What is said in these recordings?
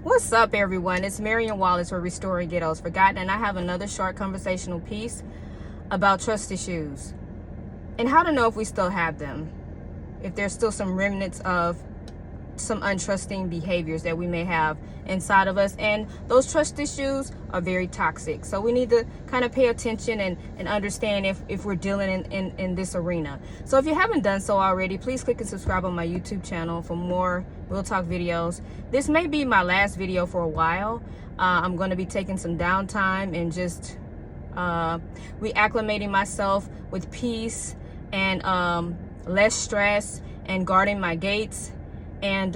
What's up, everyone? It's Marion Wallace for Restoring Ghettos Forgotten, and I have another short conversational piece about trust issues and how to know if we still have them, if there's still some remnants of some untrusting behaviors that we may have inside of us. And those trust issues are very toxic, so we need to kind of pay attention and understand if we're dealing in this arena. So if you haven't done so already, please click and subscribe on my YouTube channel for more real talk videos. This may be my last video for a while. I'm going to be taking some downtime and just reacclimating myself with peace and less stress, and guarding my gates, and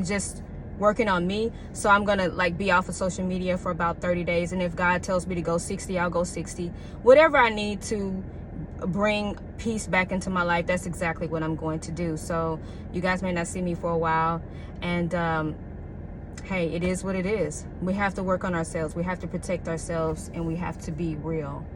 just working on me. So I'm gonna be off of social media for about 30 days, and if God tells me to go 60, I'll go 60. Whatever I need to bring peace back into my life, that's exactly what I'm going to do. So you guys may not see me for a while, and hey, it is what it is. We have to work on ourselves, we have to protect ourselves, and we have to be real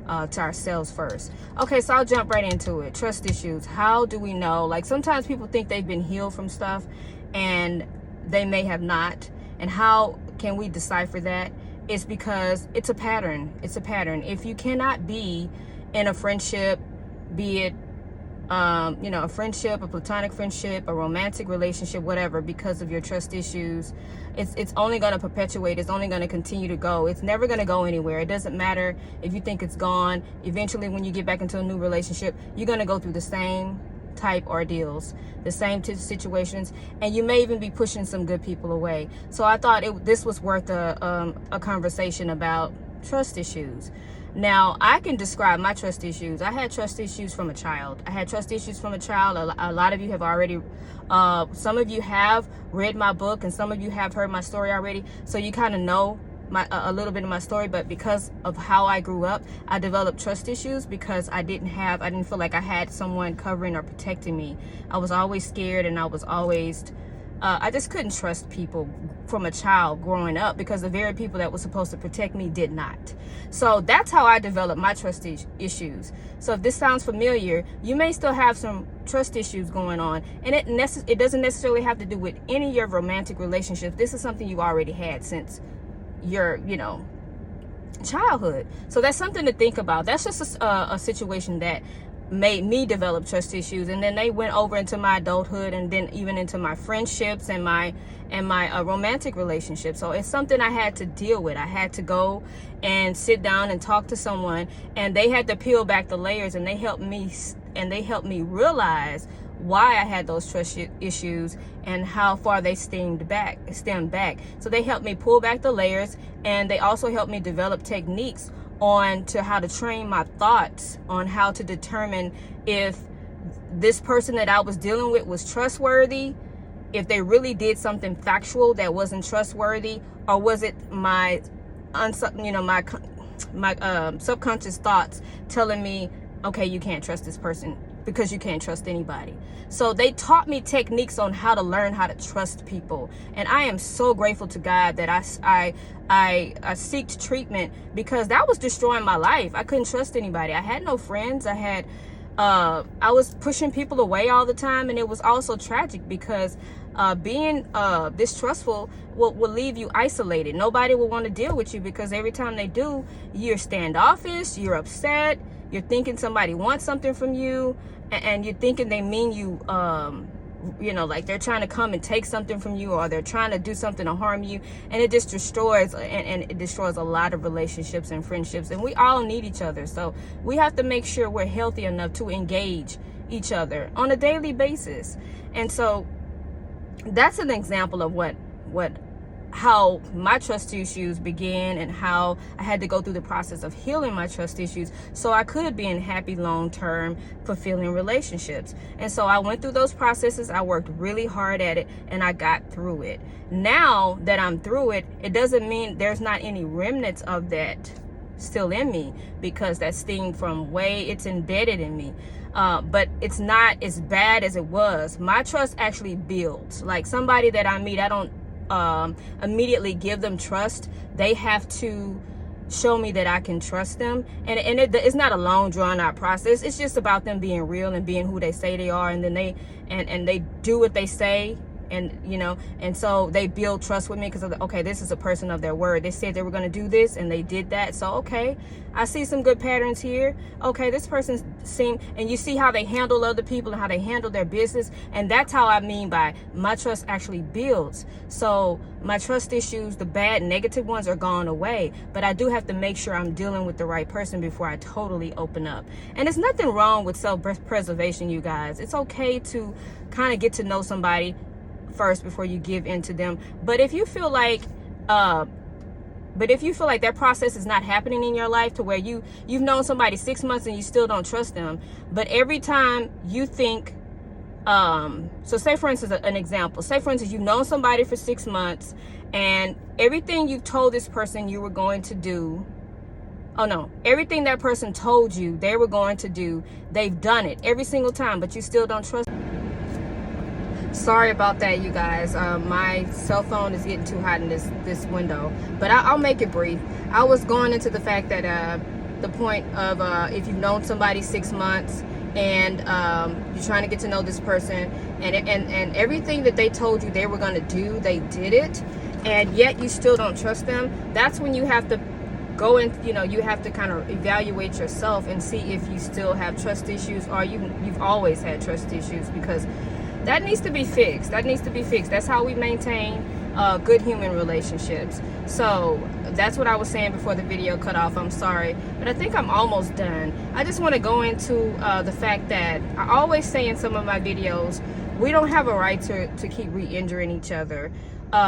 to ourselves first. Okay, so I'll jump right into it. Trust issues. How do we know? Sometimes people think they've been healed from stuff and they may have not. And how can we decipher that? It's because it's a pattern. It's a pattern. If you cannot be in a friendship, be it a friendship, a platonic friendship, a romantic relationship, whatever, because of your trust issues, it's only going to perpetuate. It's only going to continue to go. It's never going to go anywhere. It doesn't matter if you think it's gone. Eventually, when you get back into a new relationship, you're going to go through the same type ordeals, the same situations, and you may even be pushing some good people away. So I thought this was worth a conversation about trust issues. Now, I can describe my trust issues. I had trust issues from a child. A lot of you have already, some of you have read my book, and some of you have heard my story already. So you kind of know a little bit of my story. But because of how I grew up, I developed trust issues because I didn't feel like I had someone covering or protecting me. I was always scared, and I was always I just couldn't trust people from a child growing up, because the very people that were supposed to protect me did not. So that's how I developed my trust issues. So if this sounds familiar, you may still have some trust issues going on, and it doesn't necessarily have to do with any of your romantic relationships. This is something you already had since your childhood. So that's something to think about. That's just a situation that made me develop trust issues, and then they went over into my adulthood, and then even into my friendships and my romantic relationships. So it's something I had to deal with. I had to go and sit down and talk to someone, and they had to peel back the layers, and they helped me realize why I had those trust issues and how far they stemmed back. So they helped me pull back the layers, and they also helped me develop techniques on to how to train my thoughts on how to determine if this person that I was dealing with was trustworthy, if they really did something factual that wasn't trustworthy, or was it my subconscious thoughts telling me, okay, you can't trust this person, because you can't trust anybody. So they taught me techniques on how to learn how to trust people, and I am so grateful to God that I seeked treatment, because that was destroying my life. I couldn't trust anybody. I had no friends. I was pushing people away all the time, and it was also tragic because being distrustful will leave you isolated. Nobody will want to deal with you, because every time they do, you're standoffish, you're upset, you're thinking somebody wants something from you, and you're thinking they mean you, like they're trying to come and take something from you, or they're trying to do something to harm you. And it just destroys, and it destroys a lot of relationships and friendships. And we all need each other. So we have to make sure we're healthy enough to engage each other on a daily basis. And so that's an example of how my trust issues began, and how I had to go through the process of healing my trust issues so I could be in happy, long-term, fulfilling relationships. And so I went through those processes. I worked really hard at it, and I got through it. Now that I'm through it, it doesn't mean there's not any remnants of that still in me, because that sting from it's embedded in me. But it's not as bad as it was. My trust actually builds. Like somebody that I meet, I don't immediately give them trust. They have to show me that I can trust them, and it's not a long drawn out process. It's just about them being real and being who they say they are, and then they do what they say, And and so they build trust with me because okay, this is a person of their word. They said they were going to do this and they did that. So okay, I see some good patterns here. Okay, this person seemed, and you see how they handle other people and how they handle their business. And that's how I mean by my trust actually builds. So my trust issues, the bad negative ones, are gone away, but I do have to make sure I'm dealing with the right person before I totally open up. And there's nothing wrong with self-preservation, you guys. It's okay to kind of get to know somebody first before you give in to them. But if you feel like that process is not happening in your life, to where you've known somebody 6 months and you still don't trust them, but every time you think, so say for instance, an example, say for instance, you've known somebody for 6 months and everything you've told this person you were going to do, everything that person told you they were going to do, they've done it every single time, but you still don't trust them. Sorry about that, you guys. My cell phone is getting too hot in this window, but I'll make it brief. I was going into the fact that the point of if you've known somebody 6 months and you're trying to get to know this person, and everything that they told you they were going to do, they did it, and yet you still don't trust them. That's when you have to go in, you have to kind of evaluate yourself and see if you still have trust issues, or you've always had trust issues, because that needs to be fixed. That's how we maintain good human relationships. So that's what I was saying before the video cut off. I'm sorry, but I think I'm almost done. I just want to go into the fact that I always say in some of my videos, we don't have a right to keep re-injuring each other.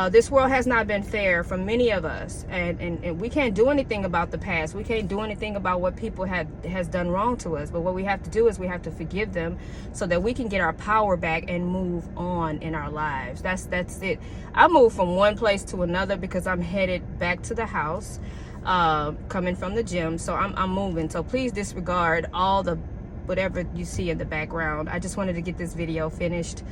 This world has not been fair for many of us, and we can't do anything about the past. We can't do anything about what people has done wrong to us. But what we have to do is we have to forgive them so that we can get our power back and move on in our lives. That's it. I moved from one place to another because I'm headed back to the house, coming from the gym. So I'm moving. So please disregard all the whatever you see in the background. I just wanted to get this video finished.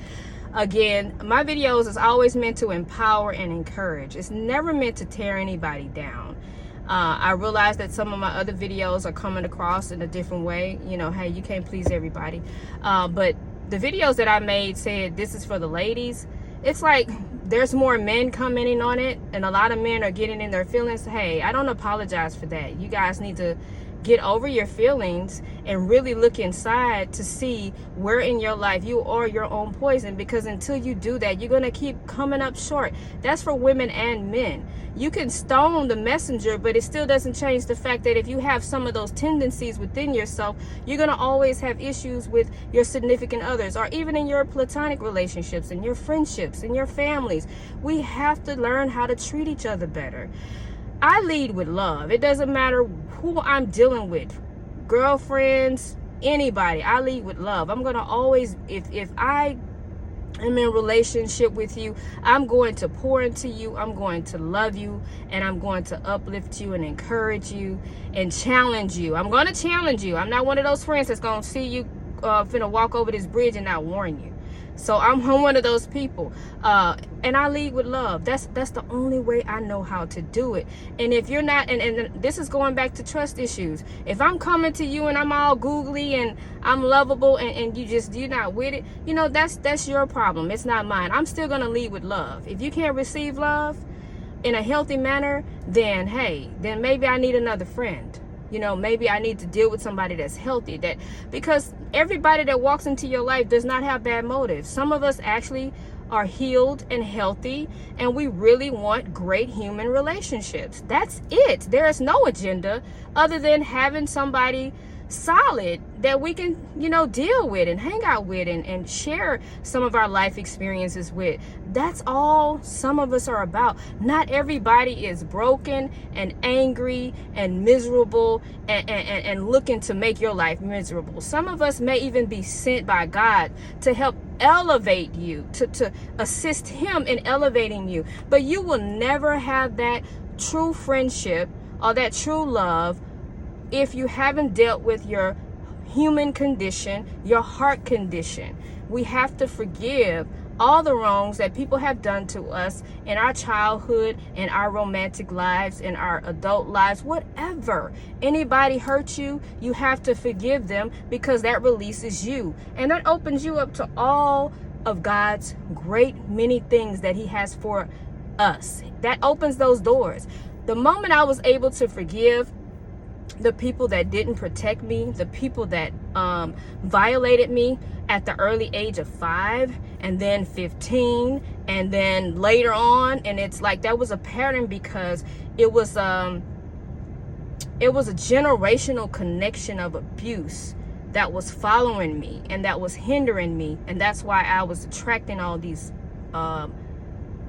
Again, my videos is always meant to empower and encourage. It's never meant to tear anybody down. I realize that some of my other videos are coming across in a different way. Hey, you can't please everybody. But the videos that I made said this is for the ladies. It's like there's more men commenting on it, and a lot of men are getting in their feelings. Hey, I don't apologize for that. You guys need to get over your feelings and really look inside to see where in your life you are your own poison, because until you do that, you're going to keep coming up short. That's for women and men. You can stone the messenger, but it still doesn't change the fact that if you have some of those tendencies within yourself, you're going to always have issues with your significant others, or even in your platonic relationships and your friendships and your families. We have to learn how to treat each other better. I lead with love. It doesn't matter who I'm dealing with, girlfriends, anybody. I lead with love. I'm going to always, if I am in a relationship with you, I'm going to pour into you. I'm going to love you, and I'm going to uplift you and encourage you and challenge you. I'm going to challenge you. I'm not one of those friends that's going to see you finna walk over this bridge and not warn you. So I'm one of those people, and I lead with love. That's the only way I know how to do it. And if you're not, and this is going back to trust issues. If I'm coming to you and I'm all googly and I'm lovable, and you're not with it, that's your problem. It's not mine. I'm still gonna lead with love. If you can't receive love in a healthy manner, then then maybe I need another friend. Maybe I need to deal with somebody that's healthy, because everybody that walks into your life does not have bad motives. Some of us actually are healed and healthy, and we really want great human relationships. That's it. There is no agenda other than having somebody solid that we can deal with and hang out with and share some of our life experiences with. That's all some of us are about. Not everybody is broken and angry and miserable and looking to make your life miserable. Some of us may even be sent by God to help elevate you, to assist him in elevating you. But you will never have that true friendship or that true love if you haven't dealt with your human condition, your heart condition. We have to forgive all the wrongs that people have done to us in our childhood, in our romantic lives, in our adult lives, whatever. Anybody hurt you, you have to forgive them, because that releases you. And that opens you up to all of God's great many things that he has for us. That opens those doors. The moment I was able to forgive the people that didn't protect me, the people that violated me at the early age of 5 and then 15 and then later on, and it's like that was a pattern because it was a generational connection of abuse that was following me and that was hindering me, and that's why I was attracting all these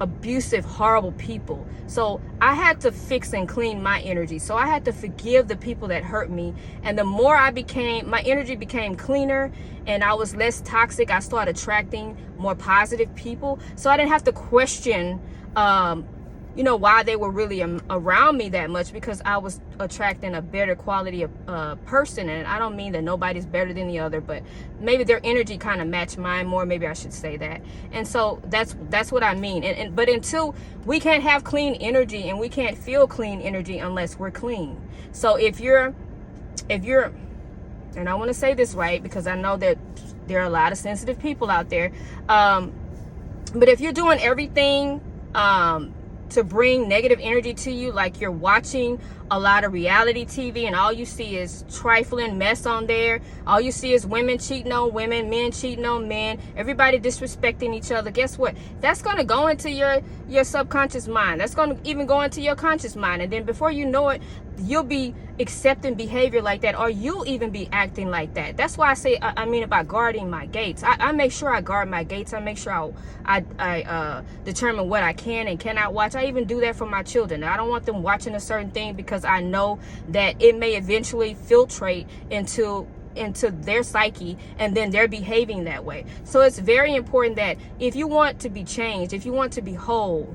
abusive, horrible people. So I had to fix and clean my energy. So I had to forgive the people that hurt me, and the more my energy became cleaner and I was less toxic, I started attracting more positive people. So I didn't have to question why they were really around me that much, because I was attracting a better quality of person. And I don't mean that nobody's better than the other, but maybe their energy kind of matched mine more. Maybe I should say that. And so that's what I mean. But until we can't have clean energy and we can't feel clean energy unless we're clean. So if you're, and I want to say this right, because I know that there are a lot of sensitive people out there. But if you're doing everything, to bring negative energy to you, like you're watching a lot of reality TV and all you see is trifling mess on there, all you see is women cheating on women, men cheating on men, everybody disrespecting each other, guess what? That's going to go into your subconscious mind. That's going to even go into your conscious mind, and then before you know it, you'll be accepting behavior like that, or you'll even be acting like that. That's why I say, I mean about guarding my gates. I make sure I guard my gates. I make sure I determine what I can and cannot watch. I even do that for my children. I don't want them watching a certain thing because I know that it may eventually filtrate into their psyche, and then they're behaving that way. So it's very important that if you want to be changed, if you want to be whole,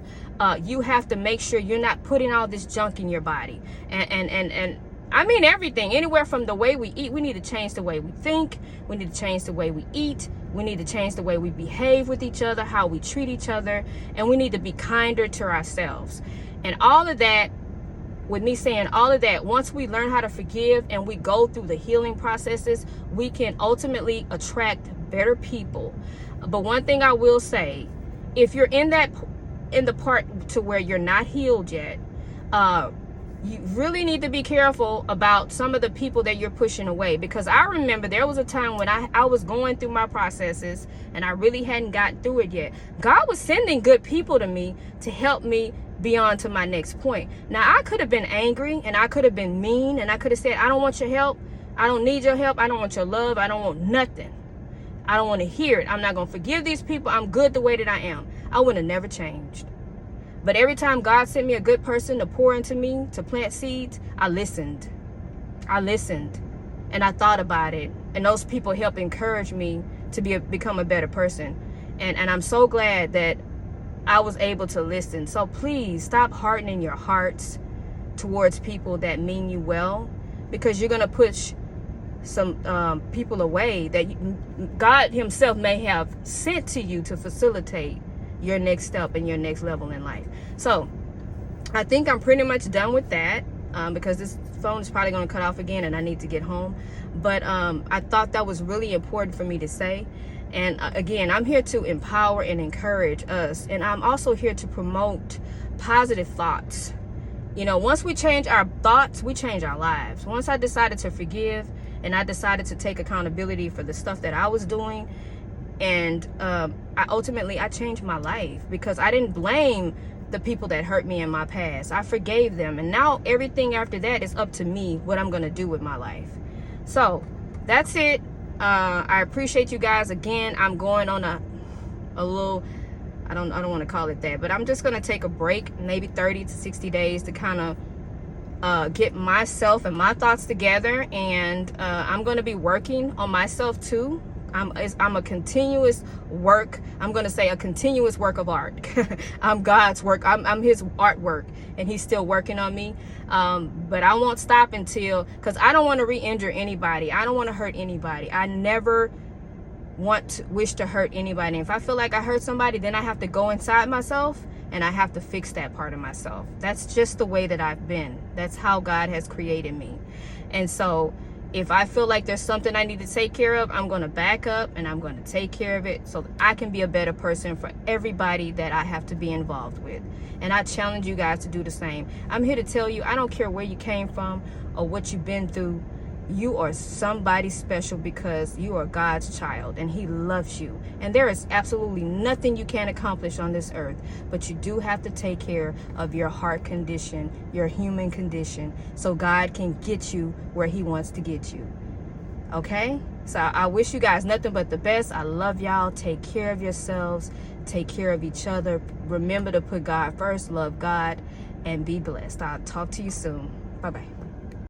you have to make sure you're not putting all this junk in your body. And I mean everything, anywhere from the way we eat. We need to change the way we think. We need to change the way we eat. We need to change the way we behave with each other, how we treat each other, and we need to be kinder to ourselves. And all of that, with me saying all of that, once we learn how to forgive and we go through the healing processes, we can ultimately attract better people. But one thing I will say, if you're in the part to where you're not healed yet, you really need to be careful about some of the people that you're pushing away. Because I remember there was a time when I was going through my processes and I really hadn't gotten through it yet. God was sending good people to me to help me be on to my next point. Now, I could have been angry and I could have been mean and I could have said, I don't want your help. I don't need your help. I don't want your love. I don't want nothing. I don't want to hear it. I'm not going to forgive these people. I'm good the way that I am. I would have never changed. But every time God sent me a good person to pour into me, to plant seeds, I listened. And I thought about it. And those people helped encourage me to become a better person. And I'm so glad that I was able to listen. So please stop hardening your hearts towards people that mean you well, because you're going to push some people away that God himself may have sent to you to facilitate your next step and your next level in life. So I think I'm pretty much done with that, because this phone is probably going to cut off again and I need to get home. But I thought that was really important for me to say. And again, I'm here to empower and encourage us. And I'm also here to promote positive thoughts. You know, once we change our thoughts, we change our lives. Once I decided to forgive and I decided to take accountability for the stuff that I was doing, and I changed my life, because I didn't blame the people that hurt me in my past. I forgave them. And now everything after that is up to me, what I'm going to do with my life. So that's it. I appreciate you guys. Again, I'm going on a little, I don't want to call it that, but I'm just going to take a break, maybe 30 to 60 days to kind of get myself and my thoughts together. And I'm going to be working on myself too. I'm a continuous work. I'm going to say a continuous work of art. I'm God's work. I'm his artwork, and he's still working on me. But I won't stop because I don't want to re-injure anybody. I don't want to hurt anybody. I never wish to hurt anybody. And if I feel like I hurt somebody, then I have to go inside myself and I have to fix that part of myself. That's just the way that I've been. That's how God has created me. And so If I feel like there's something I need to take care of, I'm going to back up and I'm going to take care of it so that I can be a better person for everybody that I have to be involved with. And I challenge you guys to do the same. I'm here to tell you, I don't care where you came from or what you've been through. You are somebody special because you are God's child and he loves you. And there is absolutely nothing you can accomplish on this earth, but you do have to take care of your heart condition, your human condition, so God can get you where he wants to get you. Okay? So I wish you guys nothing but the best. I love y'all. Take care of yourselves. Take care of each other. Remember to put God first, love God, and be blessed. I'll talk to you soon. Bye-bye.